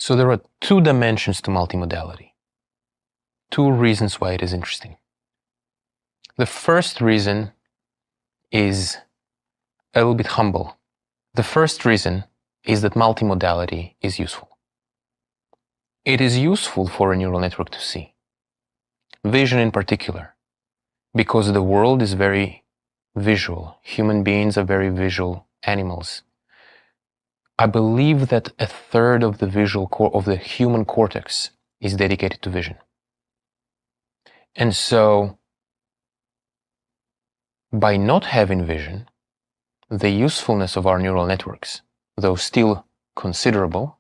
So there are two dimensions to multimodality. Two reasons why it is interesting. The first reason is a little bit humble. The first reason is that multimodality is useful. It is useful for a neural network to see. Vision in particular, because the world is very visual. Human beings are very visual animals. I believe that a third of the of the human cortex is dedicated to vision. And so, by not having vision, the usefulness of our neural networks, though still considerable,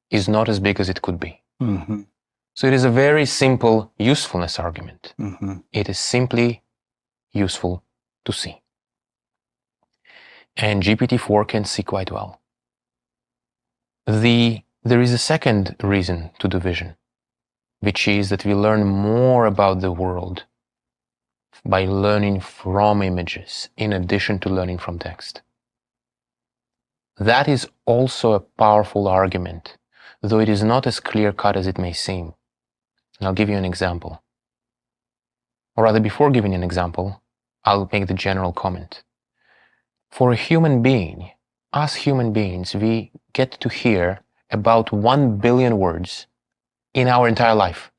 is not as big as it could be. Mm-hmm. So it is a very simple usefulness argument. Mm-hmm. It is simply useful to see. And GPT-4 can see quite well. There is a second reason to do vision, which is that we learn more about the world by learning from images in addition to learning from text. That is also a powerful argument, though it is not as clear-cut as it may seem. And I'll give you an example. Or rather, before giving an example, I'll make the general comment. For a human being, us human beings, we get to hear about 1 billion words in our entire life.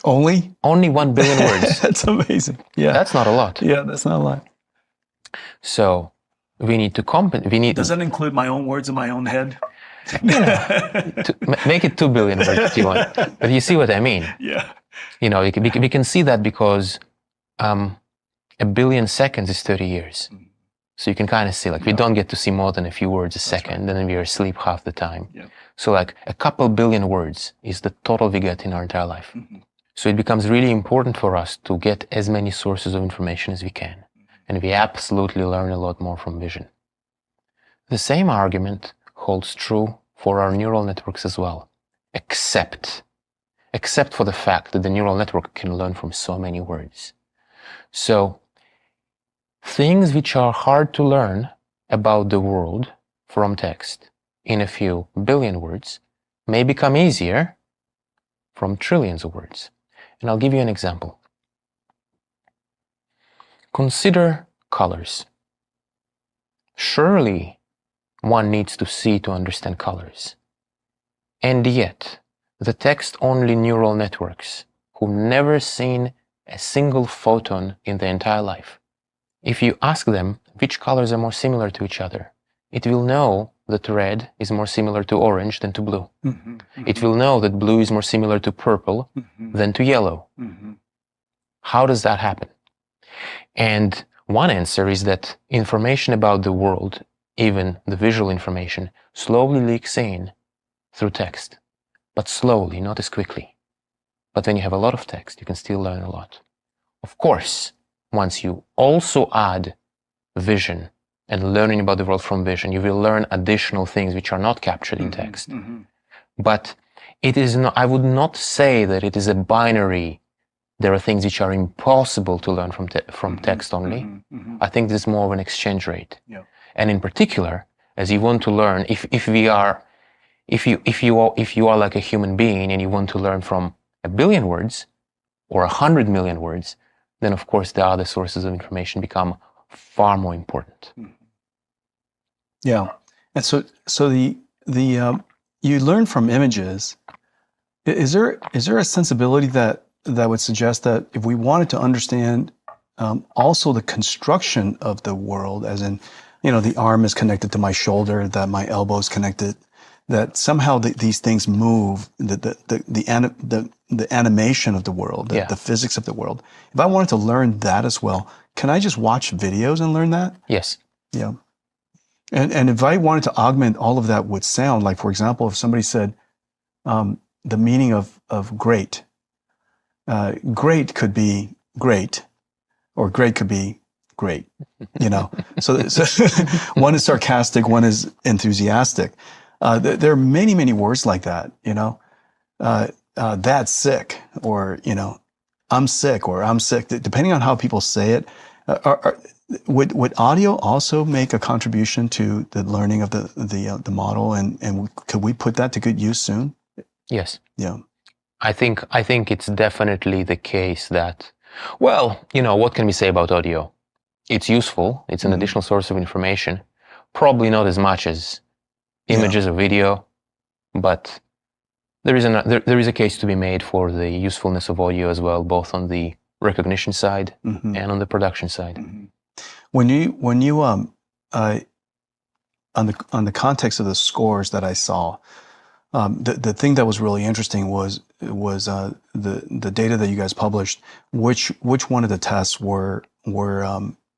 Only? Only 1 billion words. That's amazing. Yeah. That's not a lot. Yeah, that's not a lot. So we need to compensate. Does that include my own words in my own head? Make it 2 billion words if you want. But you see what I mean. Yeah. You know, we can see that because 1 billion seconds is 30 years. So you can kind of see, like, we don't get to see more than a few words a second, and then we are asleep half the time. Yeah. So like a couple billion words is the total we get in our entire life. Mm-hmm. So it becomes really important for us to get as many sources of information as we can. And we absolutely learn a lot more from vision. The same argument holds true for our neural networks as well, except for the fact that the neural network can learn from so many words. So things which are hard to learn about the world from text in a few billion words may become easier from trillions of words. And I'll give you an example. Consider colors. Surely one needs to see to understand colors. And yet, the text-only neural networks who've never seen a single photon in their entire life, if you ask them which colors are more similar to each other, it will know that red is more similar to orange than to blue. Mm-hmm. Mm-hmm. It will know that blue is more similar to purple than to yellow. Mm-hmm. How does that happen? And one answer is that information about the world, even the visual information, slowly leaks in through text, but slowly, not as quickly. But when you have a lot of text, you can still learn a lot. Of course, once you also add vision and learning about the world from vision, you will learn additional things which are not captured in text. Mm-hmm. But it is not, I would not say that it is a binary. There are things which are impossible to learn from text only. Mm-hmm. I think there's more of an exchange rate. Yeah. And in particular, as you want to learn, if you are like a human being and you want to learn from 1 billion words or 100 million words, then of course the other sources of information become far more important. Yeah, and so the you learn from images. Is there a sensibility that would suggest that if we wanted to understand also the construction of the world, as in, you know, the arm is connected to my shoulder, that my elbow is connected, that somehow these things move, the animation of the world, the physics of the world. If I wanted to learn that as well, can I just watch videos and learn that? Yes. Yeah. And if I wanted to augment all of that with sound, like for example, if somebody said the meaning of great, great could be great, or great could be great, you know. So one is sarcastic, one is enthusiastic. There are many, many words like that, you know. That's sick, or, you know, I'm sick, or I'm sick. Depending on how people say it, would audio also make a contribution to the learning of the model, and could we put that to good use soon? Yes. Yeah. I think it's definitely the case that, well, what can we say about audio? It's useful. It's an additional source of information. Probably not as much as images or video, but there is a case to be made for the usefulness of audio as well, both on the recognition side and on the production side. When you on the context of the scores that I saw, the thing that was really interesting was the data that you guys published. Which one of the tests were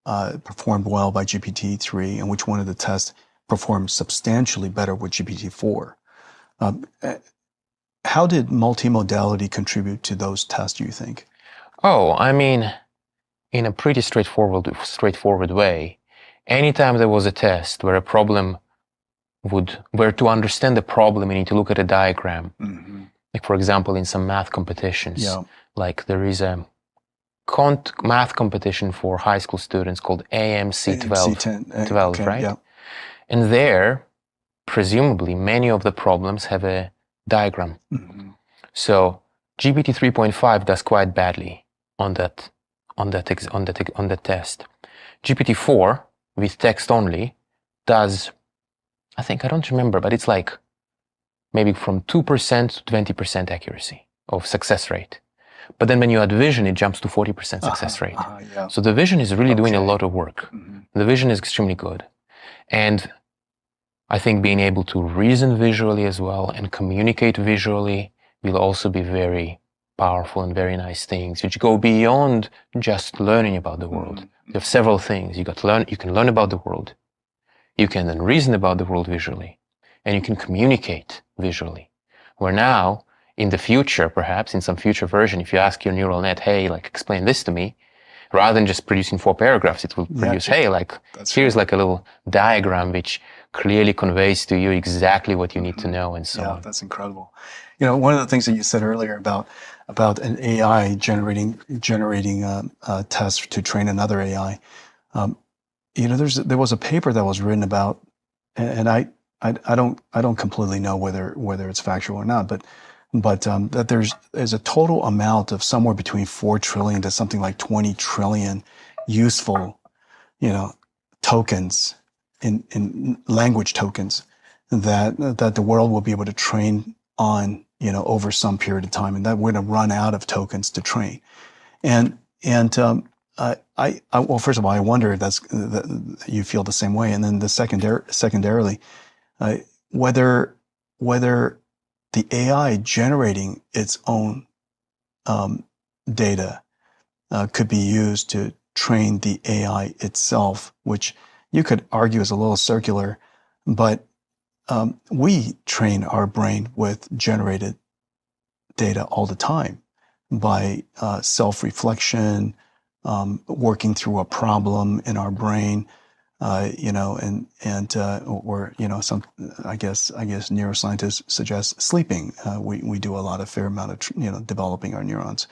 performed well by GPT-3, and which one of the tests performed substantially better with GPT-4? How did multimodality contribute to those tests, do you think? Oh, I mean, in a pretty straightforward way, anytime there was a test where where to understand the problem, you need to look at a diagram. Like, for example, in some math competitions, like there is a math competition for high school students called AMC 12, right? Yeah. And there, presumably, many of the problems have a diagram. So GPT 3.5 does quite badly on that test. GPT 4 with text only does, I don't remember, but it's like maybe from 2% to 20% accuracy of success rate. But then when you add vision, it jumps to 40% success rate. So the vision is really doing a lot of work. The vision is extremely good. And I think being able to reason visually as well and communicate visually will also be very powerful and very nice things, which go beyond just learning about the world. You have several things. You can learn about the world. You can then reason about the world visually, and you can communicate visually. Where now, in the future, perhaps in some future version, if you ask your neural net, hey, like, explain this to me, rather than just producing 4 paragraphs, it will produce, hey, like, here's like a little diagram which clearly conveys to you exactly what you need to know, and so on. Yeah, that's incredible. One of the things that you said earlier about an AI generating tests to train another AI. There was a paper that was written about, and I don't completely know whether it's factual or not, but that there's a total amount of somewhere between 4 trillion to something like 20 trillion useful, tokens in language tokens that the world will be able to train on, over some period of time, and that we're going to run out of tokens to train. And well, first of all, I wonder if that you feel the same way, and then secondarily, whether the AI generating its own data could be used to train the AI itself, which you could argue is a little circular, but we train our brain with generated data all the time by self-reflection, working through a problem in our brain, or some, I guess neuroscientists suggest sleeping. We do a fair amount of developing our neurons.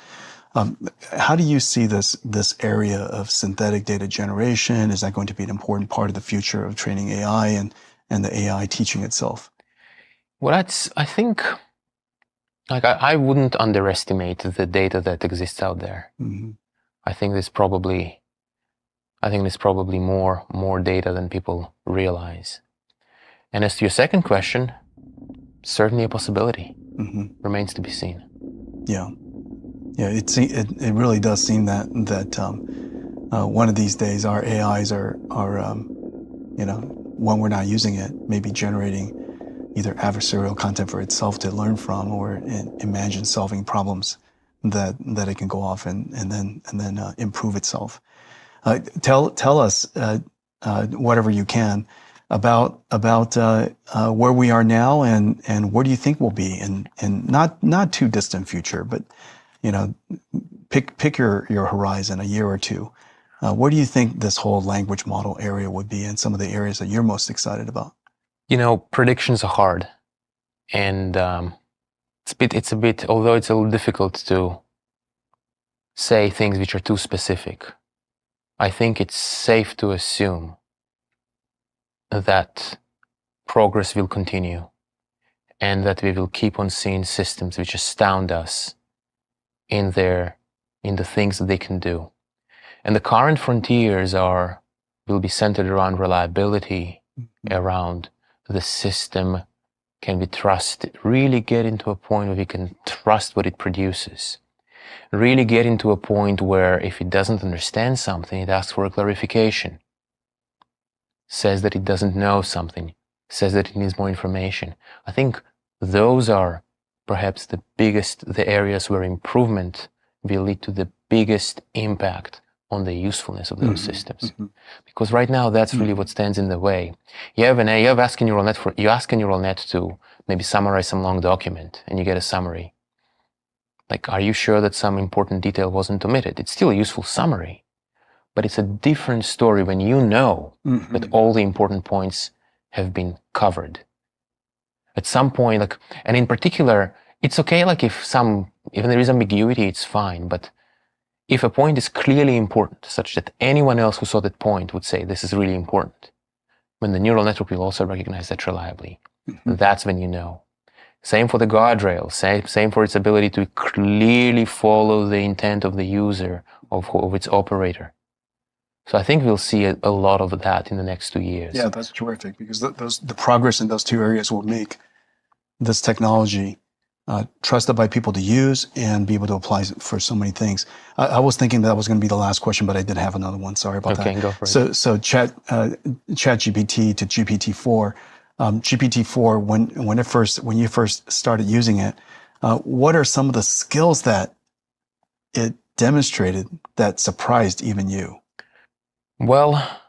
How do you see this area of synthetic data generation? Is that going to be an important part of the future of training AI and the AI teaching itself? Well, I think, like, I wouldn't underestimate the data that exists out there. I think there's probably more data than people realize. And as to your second question, certainly a possibility. Remains to be seen. Yeah, it really does seem that one of these days our AIs are when we're not using it, maybe generating either adversarial content for itself to learn from, or imagine solving problems that it can go off and then improve itself. Tell us whatever you can about where we are now and where do you think we'll be in not too distant future, but pick your horizon, a year or two. Where do you think this whole language model area would be, and some of the areas that you're most excited about? Predictions are hard, and it's a bit, although it's a little difficult to say things which are too specific. I think it's safe to assume that progress will continue and that we will keep on seeing systems which astound us in the things that they can do. And the current frontiers will be centered around reliability, around the system can be trusted, really get into a point where we can trust what it produces. Really get into a point where if it doesn't understand something, it asks for a clarification, says that it doesn't know something, says that it needs more information. I think those are perhaps the areas where improvement will lead to the biggest impact on the usefulness of those systems. Because right now, that's really what stands in the way. You ask a neural net to maybe summarize some long document, and you get a summary. Like, are you sure that some important detail wasn't omitted? It's still a useful summary, but it's a different story when you know that all the important points have been covered. At some point, and in particular, it's okay, if there is ambiguity, it's fine, but if a point is clearly important, such that anyone else who saw that point would say, this is really important, when the neural network will also recognize that reliably, that's when you know. Same for the guardrail, same for its ability to clearly follow the intent of the user, of its operator. So I think we'll see a lot of that in the next 2 years. Yeah, that's terrific, because the progress in those two areas will make this technology trusted by people to use and be able to apply for so many things. I was thinking that was going to be the last question, but I did have another one. Sorry about that. Okay, go for it. So ChatGPT to GPT-4. GPT-4, when you first started using it, what are some of the skills that it demonstrated that surprised even you? Well,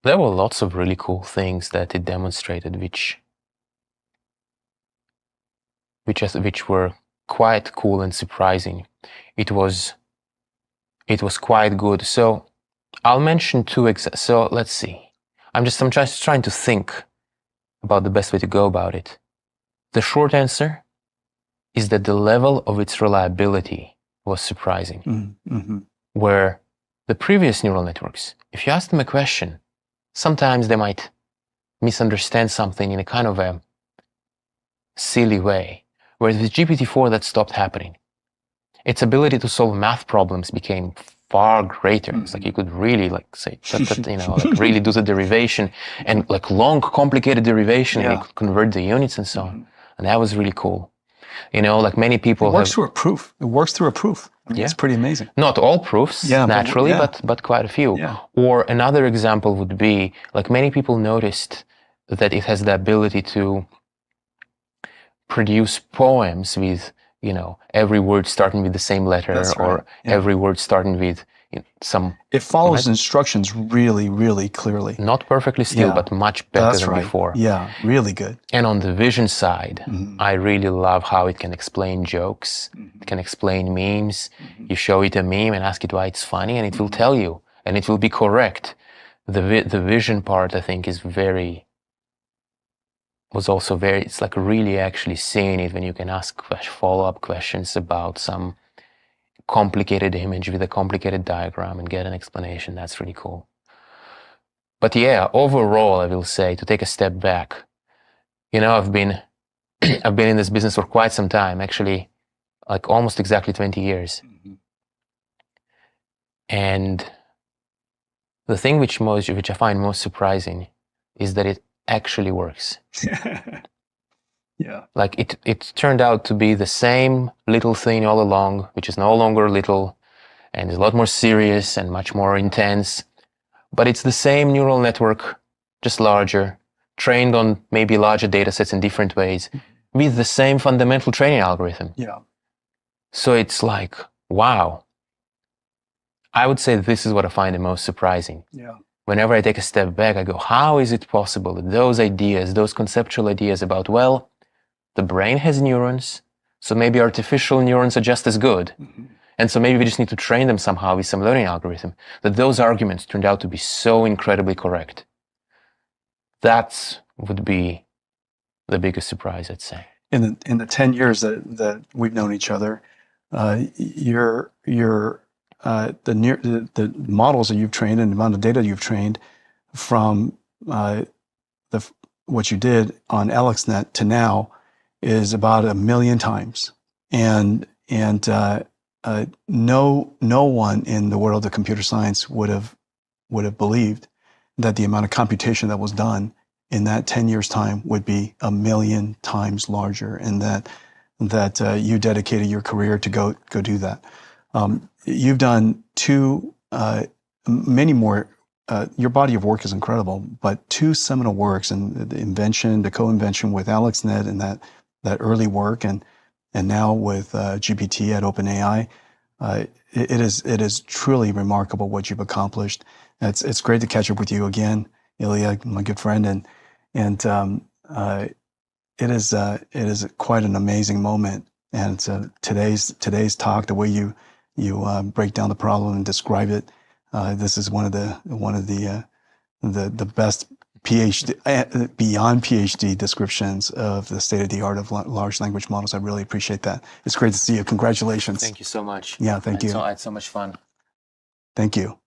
there were lots of really cool things that it demonstrated, which were quite cool and surprising. It was quite good. So I'll mention two examples. So let's see. I'm just trying to think about the best way to go about it. The short answer is that the level of its reliability was surprising. Where the previous neural networks, if you ask them a question, sometimes they might misunderstand something in a kind of a silly way. Whereas with GPT-4, that stopped happening. Its ability to solve math problems became far greater. It's like you could really say, really do the derivation and long, complicated derivation, and you could convert the units and so on. And that was really cool. Many people It works through a proof. It works through a proof. I mean, it's pretty amazing. Not all proofs, naturally, but quite a few. Yeah. Or another example would be, many people noticed that it has the ability to produce poems with, every word starting with the same letter, or every word starting with some... It follows instructions really, really clearly. Not perfectly still, but much better than before. Yeah, really good. And on the vision side, I really love how it can explain jokes, it can explain memes. You show it a meme and ask it why it's funny, and it will tell you, and it will be correct. The vision part, I think, was also it's really actually seeing it when you can ask follow-up questions about some complicated image with a complicated diagram and get an explanation. That's really cool. But yeah, overall, I will say, to take a step back, I've been in this business for quite some time, actually, almost exactly 20 years. And the thing which I find most surprising is that it actually works. Yeah. It turned out to be the same little thing all along, which is no longer little and is a lot more serious and much more intense. But it's the same neural network, just larger, trained on maybe larger data sets in different ways, with the same fundamental training algorithm. Yeah. So it's wow. I would say this is what I find the most surprising. Yeah. Whenever I take a step back, I go, how is it possible that those ideas, those conceptual ideas about, well, the brain has neurons, so maybe artificial neurons are just as good. And so maybe we just need to train them somehow with some learning algorithm, that those arguments turned out to be so incredibly correct. That would be the biggest surprise, I'd say. In the 10 years that we've known each other, your the models that you've trained and the amount of data you've trained from what you did on AlexNet to now is about 1 million times, and no one in the world of computer science would have believed that the amount of computation that was done in that 10 years time would be 1 million times larger, and that you dedicated your career to go do that. You've done many more. Your body of work is incredible, but 2 seminal works, and the co-invention with AlexNet, and that early work, and now with GPT at OpenAI, it is truly remarkable what you've accomplished. It's great to catch up with you again, Ilya, my good friend, and it is quite an amazing moment. And today's talk, the way you break down the problem and describe it, this is one of the best PhD beyond PhD descriptions of the state of the art of large language models. I really appreciate that. It's great to see you. Congratulations. Thank you so much. Yeah, thank you. I had so much fun. Thank you.